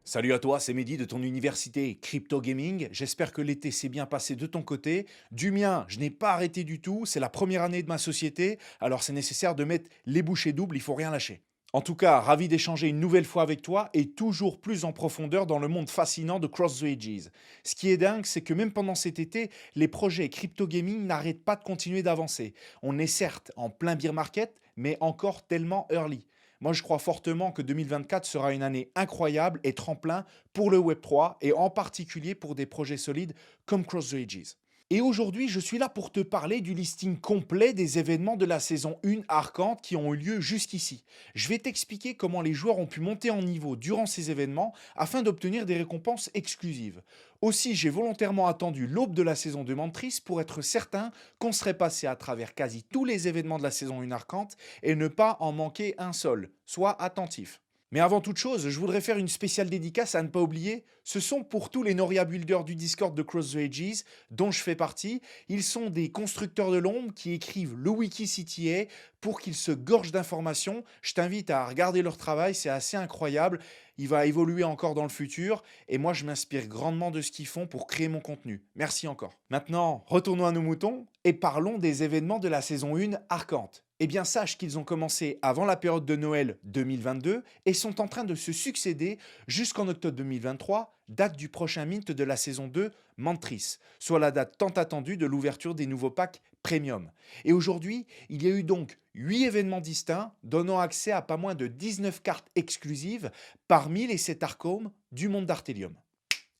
Salut à toi, c'est Mehdi de ton université Crypto Gaming. J'espère que l'été s'est bien passé de ton côté. Du mien, je n'ai pas arrêté du tout. C'est la première année de ma société, alors c'est nécessaire de mettre les bouchées doubles, il faut rien lâcher. En tout cas, ravi d'échanger une nouvelle fois avec toi et toujours plus en profondeur dans le monde fascinant de Cross the Ages. Ce qui est dingue, c'est que même pendant cet été, les projets crypto gaming n'arrêtent pas de continuer d'avancer. On est certes en plein bear market, mais encore tellement early. Moi, je crois fortement que 2024 sera une année incroyable et tremplin pour le Web3 et en particulier pour des projets solides comme Cross the Ages. Et aujourd'hui, je suis là pour te parler du listing complet des événements de la saison 1 Arcante qui ont eu lieu jusqu'ici. Je vais t'expliquer comment les joueurs ont pu monter en niveau durant ces événements afin d'obtenir des récompenses exclusives. Aussi, j'ai volontairement attendu l'aube de la saison 2 Mantris pour être certain qu'on serait passé à travers quasi tous les événements de la saison 1 Arcante et ne pas en manquer un seul. Sois attentif. Mais avant toute chose, je voudrais faire une spéciale dédicace à ne pas oublier. Ce sont pour tous les Noria Builders du Discord de Cross the Ages, dont je fais partie. Ils sont des constructeurs de l'ombre qui écrivent le wiki CTA pour qu'ils se gorgent d'informations. Je t'invite à regarder leur travail, c'est assez incroyable. Il va évoluer encore dans le futur et moi je m'inspire grandement de ce qu'ils font pour créer mon contenu. Merci encore. Maintenant, retournons à nos moutons et parlons des événements de la saison 1 Arcante. Eh bien, sache qu'ils ont commencé avant la période de Noël 2022 et sont en train de se succéder jusqu'en octobre 2023, date du prochain mint de la saison 2 Mantris, soit la date tant attendue de l'ouverture des nouveaux packs Premium. Et aujourd'hui, il y a eu donc 8 événements distincts donnant accès à pas moins de 19 cartes exclusives parmi les 7 archons du monde d'Artelium.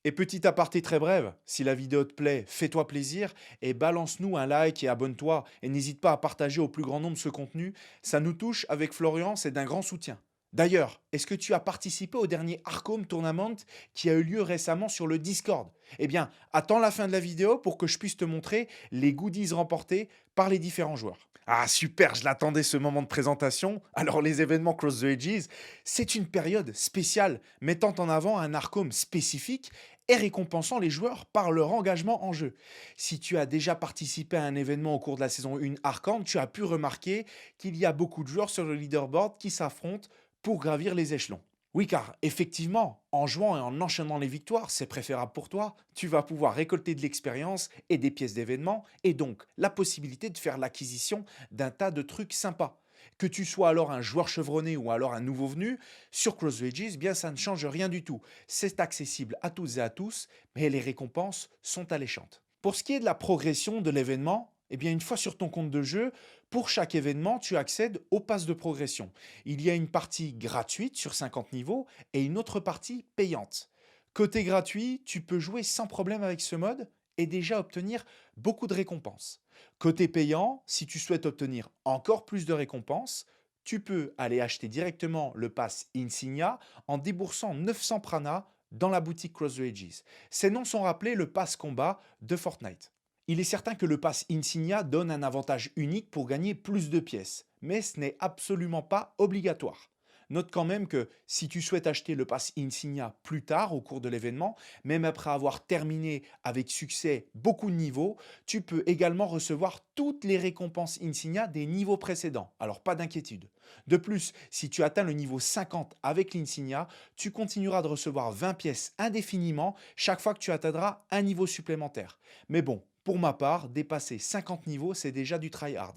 Et petit aparté très bref, si la vidéo te plaît, fais-toi plaisir et balance-nous un like et abonne-toi. Et n'hésite pas à partager au plus grand nombre ce contenu, ça nous touche avec Florian, c'est d'un grand soutien. D'ailleurs, est-ce que tu as participé au dernier Arcom Tournament qui a eu lieu récemment sur le Discord? Eh bien, attends la fin de la vidéo pour que je puisse te montrer les goodies remportés par les différents joueurs. Ah super, je l'attendais ce moment de présentation. Alors les événements Cross the Ages, c'est une période spéciale mettant en avant un Arcom spécifique et récompensant les joueurs par leur engagement en jeu. Si tu as déjà participé à un événement au cours de la saison 1 Arcane, tu as pu remarquer qu'il y a beaucoup de joueurs sur le leaderboard qui s'affrontent pour gravir les échelons. Oui, car effectivement, en jouant et en enchaînant les victoires, c'est préférable pour toi. Tu vas pouvoir récolter de l'expérience et des pièces d'événements, et donc la possibilité de faire l'acquisition d'un tas de trucs sympas. Que tu sois alors un joueur chevronné ou alors un nouveau venu, sur Cross Ages, bien ça ne change rien du tout. C'est accessible à toutes et à tous, mais les récompenses sont alléchantes. Pour ce qui est de la progression de l'événement, eh bien une fois sur ton compte de jeu, pour chaque événement, tu accèdes au pass de progression. Il y a une partie gratuite sur 50 niveaux et une autre partie payante. Côté gratuit, tu peux jouer sans problème avec ce mode et déjà obtenir beaucoup de récompenses. Côté payant, si tu souhaites obtenir encore plus de récompenses, tu peux aller acheter directement le pass Insignia en déboursant 900 prana dans la boutique Cross the Ages. Ces noms sont rappelés le pass combat de Fortnite. Il est certain que le pass Insignia donne un avantage unique pour gagner plus de pièces, mais ce n'est absolument pas obligatoire. Note quand même que si tu souhaites acheter le pass Insignia plus tard au cours de l'événement, même après avoir terminé avec succès beaucoup de niveaux, tu peux également recevoir toutes les récompenses Insignia des niveaux précédents. Alors pas d'inquiétude. De plus, si tu atteins le niveau 50 avec l'Insignia, tu continueras de recevoir 20 pièces indéfiniment chaque fois que tu atteindras un niveau supplémentaire. Mais bon, pour ma part, dépasser 50 niveaux, c'est déjà du tryhard.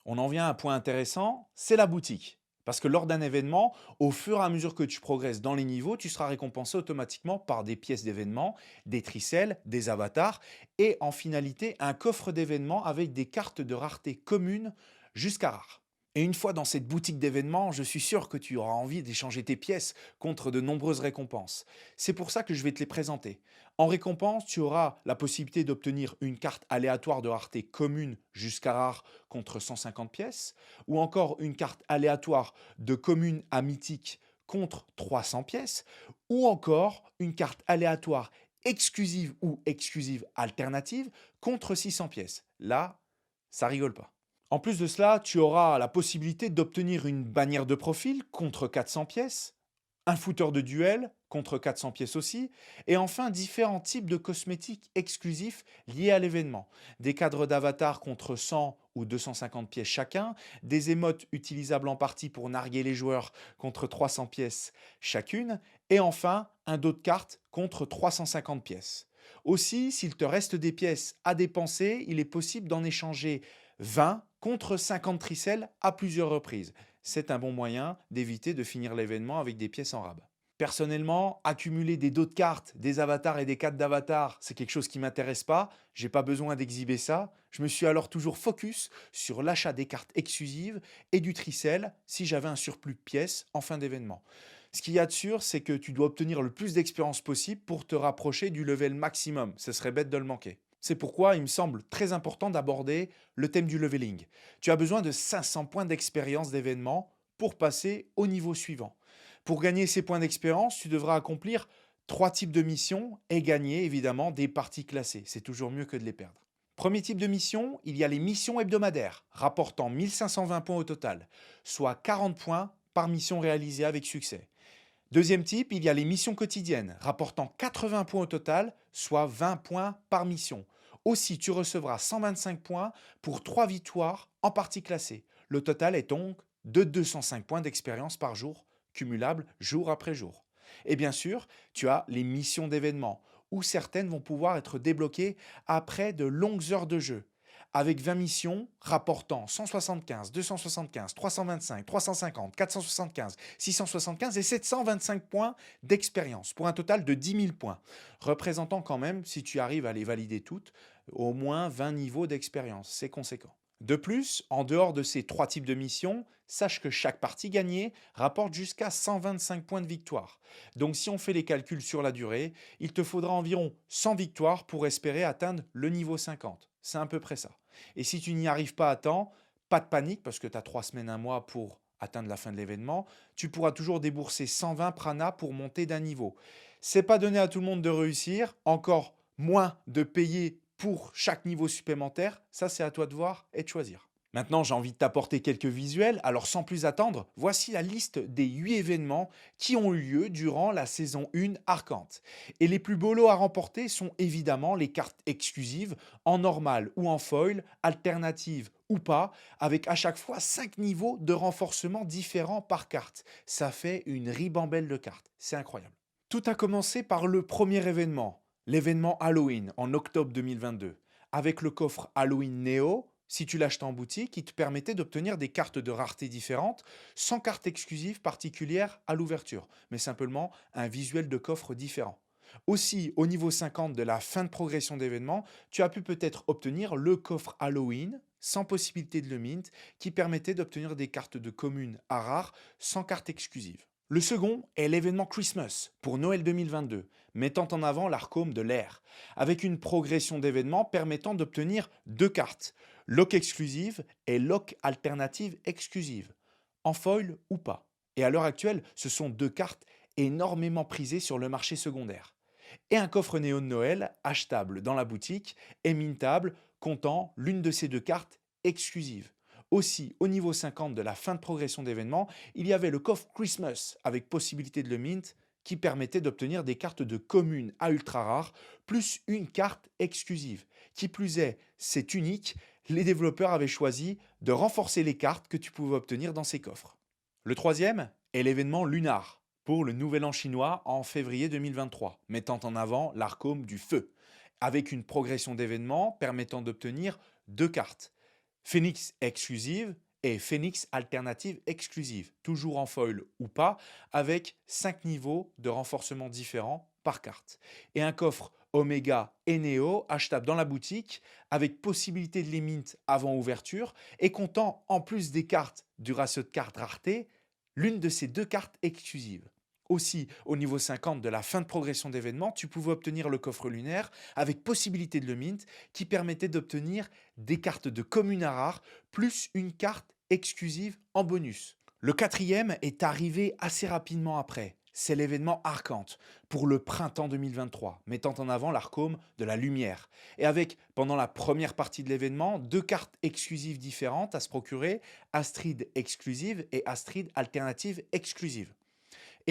On en vient à un point intéressant, c'est la boutique. Parce que lors d'un événement, au fur et à mesure que tu progresses dans les niveaux, tu seras récompensé automatiquement par des pièces d'événement, des tricelles, des avatars et en finalité un coffre d'événements avec des cartes de rareté communes jusqu'à rares. Et une fois dans cette boutique d'événements, je suis sûr que tu auras envie d'échanger tes pièces contre de nombreuses récompenses. C'est pour ça que je vais te les présenter. En récompense, tu auras la possibilité d'obtenir une carte aléatoire de rareté commune jusqu'à rare contre 150 pièces, ou encore une carte aléatoire de commune à mythique contre 300 pièces, ou encore une carte aléatoire exclusive ou exclusive alternative contre 600 pièces. Là, ça rigole pas. En plus de cela, tu auras la possibilité d'obtenir une bannière de profil contre 400 pièces, un footer de duel contre 400 pièces aussi, et enfin différents types de cosmétiques exclusifs liés à l'événement. Des cadres d'avatar contre 100 ou 250 pièces chacun, des émotes utilisables en partie pour narguer les joueurs contre 300 pièces chacune, et enfin un dos de cartes contre 350 pièces. Aussi, s'il te reste des pièces à dépenser, il est possible d'en échanger 20 contre 50 tricelles à plusieurs reprises. C'est un bon moyen d'éviter de finir l'événement avec des pièces en rab. Personnellement, accumuler des dos de cartes, des avatars et des cartes d'avatar, c'est quelque chose qui ne m'intéresse pas. J'ai pas besoin d'exhiber ça. Je me suis alors toujours focus sur l'achat des cartes exclusives et du tricelle si j'avais un surplus de pièces en fin d'événement. Ce qu'il y a de sûr, c'est que tu dois obtenir le plus d'expérience possible pour te rapprocher du level maximum. Ce serait bête de le manquer. C'est pourquoi il me semble très important d'aborder le thème du leveling. Tu as besoin de 500 points d'expérience d'événement pour passer au niveau suivant. Pour gagner ces points d'expérience, tu devras accomplir 3 types de missions et gagner évidemment des parties classées. C'est toujours mieux que de les perdre. Premier type de mission, il y a les missions hebdomadaires, rapportant 1520 points au total, soit 40 points par mission réalisée avec succès. Deuxième type, il y a les missions quotidiennes, rapportant 80 points au total, soit 20 points par mission. Aussi, tu recevras 125 points pour 3 victoires en partie classée. Le total est donc de 205 points d'expérience par jour, cumulables jour après jour. Et bien sûr, tu as les missions d'événements, où certaines vont pouvoir être débloquées après de longues heures de jeu, avec 20 missions rapportant 175, 275, 325, 350, 475, 675 et 725 points d'expérience, pour un total de 10 000 points, représentant quand même, si tu arrives à les valider toutes, au moins 20 niveaux d'expérience. C'est conséquent. De plus, en dehors de ces 3 types de missions, sache que chaque partie gagnée rapporte jusqu'à 125 points de victoire. Donc si on fait les calculs sur la durée, il te faudra environ 100 victoires pour espérer atteindre le niveau 50. C'est à peu près ça. Et si tu n'y arrives pas à temps, pas de panique parce que tu as 3 semaines, un mois pour atteindre la fin de l'événement. Tu pourras toujours débourser 120 prana pour monter d'un niveau. C'est pas donné à tout le monde de réussir, encore moins de payer pour chaque niveau supplémentaire. Ça, c'est à toi de voir et de choisir. Maintenant, j'ai envie de t'apporter quelques visuels, alors sans plus attendre, voici la liste des 8 événements qui ont eu lieu durant la saison 1 Arcante. Et les plus beaux lots à remporter sont évidemment les cartes exclusives, en normal ou en foil, alternatives ou pas, avec à chaque fois 5 niveaux de renforcement différents par carte. Ça fait une ribambelle de cartes, c'est incroyable. Tout a commencé par le premier événement, l'événement Halloween en octobre 2022, avec le coffre Halloween Neo. Si tu l'achetais en boutique, il te permettait d'obtenir des cartes de rareté différentes, sans carte exclusive particulière à l'ouverture, mais simplement un visuel de coffre différent. Aussi, au niveau 50 de la fin de progression d'événement, tu as pu peut-être obtenir le coffre Halloween, sans possibilité de le mint, qui permettait d'obtenir des cartes de communes à rares, sans carte exclusive. Le second est l'événement Christmas pour Noël 2022, mettant en avant l'arcome de l'air, avec une progression d'événements permettant d'obtenir 2 cartes, lock exclusive et lock alternative exclusive, en foil ou pas. Et à l'heure actuelle, ce sont 2 cartes énormément prisées sur le marché secondaire. Et un coffre néo de Noël achetable dans la boutique et mintable comptant l'une de ces 2 cartes exclusives. Aussi, au niveau 50 de la fin de progression d'événements, il y avait le coffre Christmas avec possibilité de le mint qui permettait d'obtenir des cartes de communes à ultra rares plus une carte exclusive. Qui plus est, c'est unique, les développeurs avaient choisi de renforcer les cartes que tu pouvais obtenir dans ces coffres. Le troisième est l'événement Lunar pour le Nouvel An chinois en février 2023, mettant en avant l'arcome du feu, avec une progression d'événements permettant d'obtenir 2 cartes. Phoenix exclusive et Phoenix alternative exclusive, toujours en foil ou pas, avec 5 niveaux de renforcement différents par carte. Et un coffre Omega et Neo achetable dans la boutique avec possibilité de les mint avant ouverture et comptant en plus des cartes du ratio de cartes rareté, l'une de ces 2 cartes exclusives. Aussi, au niveau 50 de la fin de progression d'événement, tu pouvais obtenir le coffre lunaire avec possibilité de le mint qui permettait d'obtenir des cartes de commune à rare plus une carte exclusive en bonus. Le quatrième est arrivé assez rapidement après. C'est l'événement Arcante pour le printemps 2023, mettant en avant l'arcome de la lumière. Et avec, pendant la première partie de l'événement, 2 cartes exclusives différentes à se procurer, Astrid exclusive et Astrid alternative exclusive.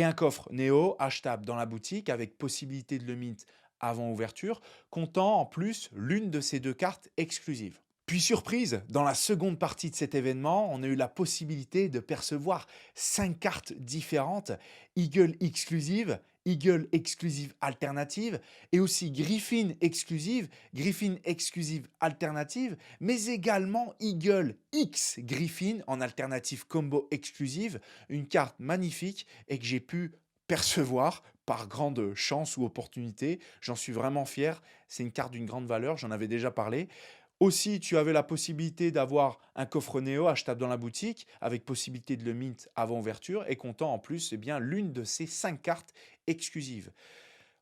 et un coffre Néo achetable dans la boutique avec possibilité de le mint avant ouverture, comptant en plus l'une de ces deux cartes exclusives. Puis surprise, dans la seconde partie de cet événement, on a eu la possibilité de percevoir 5 cartes différentes, Eagle exclusive alternative et aussi Griffin exclusive alternative, mais également Eagle X Griffin en alternative combo exclusive, une carte magnifique et que j'ai pu percevoir par grande chance ou opportunité. J'en suis vraiment fier, c'est une carte d'une grande valeur, j'en avais déjà parlé. Aussi, tu avais la possibilité d'avoir un coffre Néo achetable dans la boutique avec possibilité de le mint avant ouverture et comptant en plus l'une de ces 5 cartes exclusives.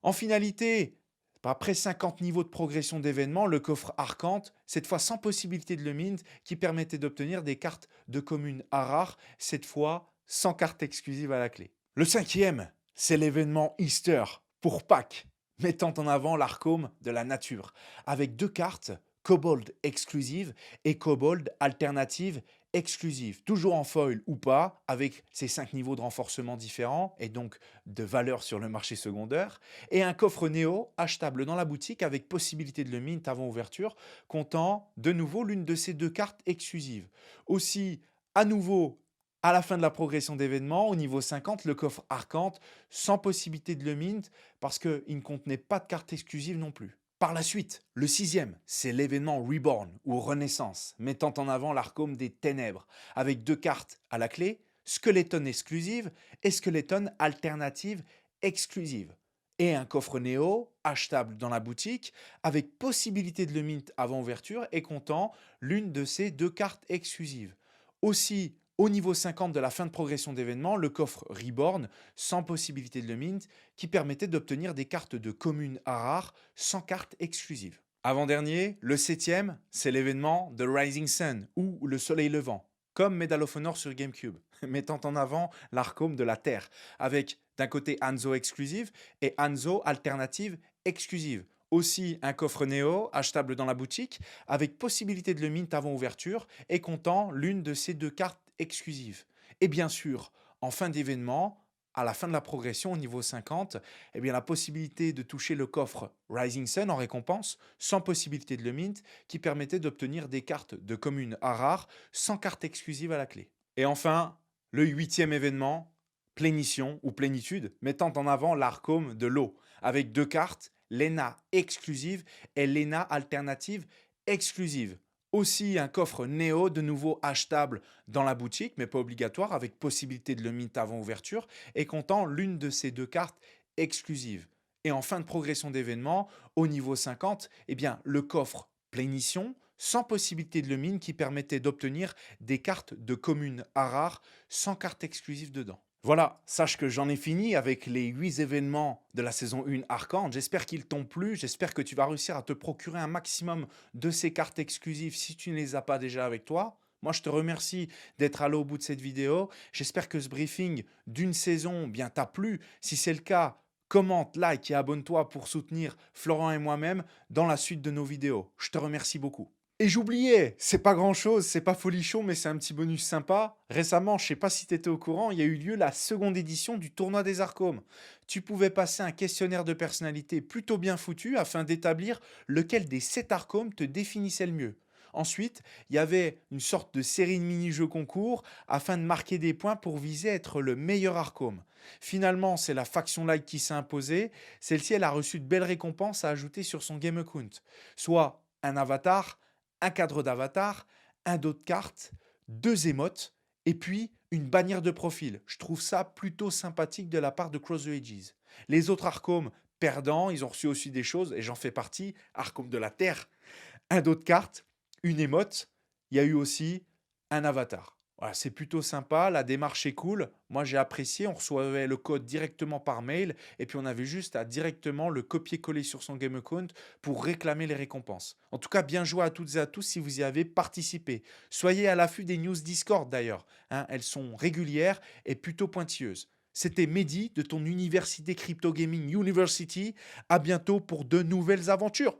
En finalité, après 50 niveaux de progression d'événements, le coffre Arcante, cette fois sans possibilité de le mint, qui permettait d'obtenir des cartes de commune à rare, cette fois sans carte exclusive à la clé. Le cinquième, c'est l'événement Easter pour Pâques, mettant en avant l'Arcome de la nature, avec 2 cartes, Kobold exclusive et Kobold alternative exclusive, toujours en foil ou pas, avec ces 5 niveaux de renforcement différents et donc de valeur sur le marché secondaire, et un coffre Néo achetable dans la boutique avec possibilité de le mint avant ouverture, comptant de nouveau l'une de ces 2 cartes exclusives. Aussi, à nouveau, à la fin de la progression d'événements, au niveau 50, le coffre Arcante, sans possibilité de le mint, parce qu'il ne contenait pas de carte exclusive non plus. Par la suite, le sixième, c'est l'événement Reborn ou Renaissance, mettant en avant l'Arcome des Ténèbres, avec 2 cartes à la clé, Skeleton exclusive et Skeleton alternative exclusive, et un coffre Néo achetable dans la boutique, avec possibilité de le mint avant ouverture et comptant l'une de ces 2 cartes exclusives. Aussi, au niveau 50 de la fin de progression d'événements, le coffre Reborn, sans possibilité de le mint, qui permettait d'obtenir des cartes de commune à rare sans carte exclusive. Avant-dernier, le septième, c'est l'événement The Rising Sun, ou le soleil levant, comme Medal of Honor sur GameCube, mettant en avant l'Arcome de la Terre, avec d'un côté Hanzo exclusive et Hanzo alternative exclusive. Aussi un coffre Néo achetable dans la boutique avec possibilité de le mint avant ouverture et comptant l'une de ces 2 cartes exclusives. Et bien sûr, en fin d'événement, à la fin de la progression au niveau 50, la possibilité de toucher le coffre Rising Sun en récompense, sans possibilité de le mint, qui permettait d'obtenir des cartes de commune à rare sans carte exclusive à la clé. Et enfin, le huitième événement, Plénition ou Plénitude, mettant en avant l'Arcome de l'eau, avec 2 cartes, l'ENA exclusive et l'ENA alternative exclusive. Aussi un coffre Néo de nouveau achetable dans la boutique, mais pas obligatoire, avec possibilité de le mint avant ouverture et comptant l'une de ces 2 cartes exclusives. Et en fin de progression d'événement, au niveau 50, le coffre Plénition, sans possibilité de le mint, qui permettait d'obtenir des cartes de commune à rare sans carte exclusive dedans. Voilà, sache que j'en ai fini avec les 8 événements de la saison 1 Arcane. J'espère qu'ils t'ont plu, j'espère que tu vas réussir à te procurer un maximum de ces cartes exclusives si tu ne les as pas déjà avec toi. Moi, je te remercie d'être allé au bout de cette vidéo. J'espère que ce briefing d'une saison t'a plu. Si c'est le cas, commente, like et abonne-toi pour soutenir Florent et moi-même dans la suite de nos vidéos. Je te remercie beaucoup. Et j'oubliais, c'est pas grand-chose, c'est pas folichon, mais c'est un petit bonus sympa. Récemment, je sais pas si tu étais au courant, il y a eu lieu la seconde édition du tournoi des Arcomes. Tu pouvais passer un questionnaire de personnalité plutôt bien foutu afin d'établir lequel des 7 Arcomes te définissait le mieux. Ensuite, il y avait une sorte de série de mini-jeux concours afin de marquer des points pour viser à être le meilleur Arcome. Finalement, c'est la faction like qui s'est imposée. Celle-ci, elle a reçu de belles récompenses à ajouter sur son game account, soit un avatar, un cadre d'avatar, un dos de carte, 2 émotes et puis une bannière de profil. Je trouve ça plutôt sympathique de la part de Cross the Ages. Les autres Arcomes perdants, ils ont reçu aussi des choses et j'en fais partie, Arcome de la Terre, un dos de carte, une émote, il y a eu aussi un avatar. Voilà, c'est plutôt sympa, la démarche est cool. Moi, j'ai apprécié, on recevait le code directement par mail et puis on avait juste à directement le copier-coller sur son game account pour réclamer les récompenses. En tout cas, bien joué à toutes et à tous si vous y avez participé. Soyez à l'affût des news Discord d'ailleurs, hein, elles sont régulières et plutôt pointilleuses. C'était Mehdi de ton université Crypto Gaming University. À bientôt pour de nouvelles aventures.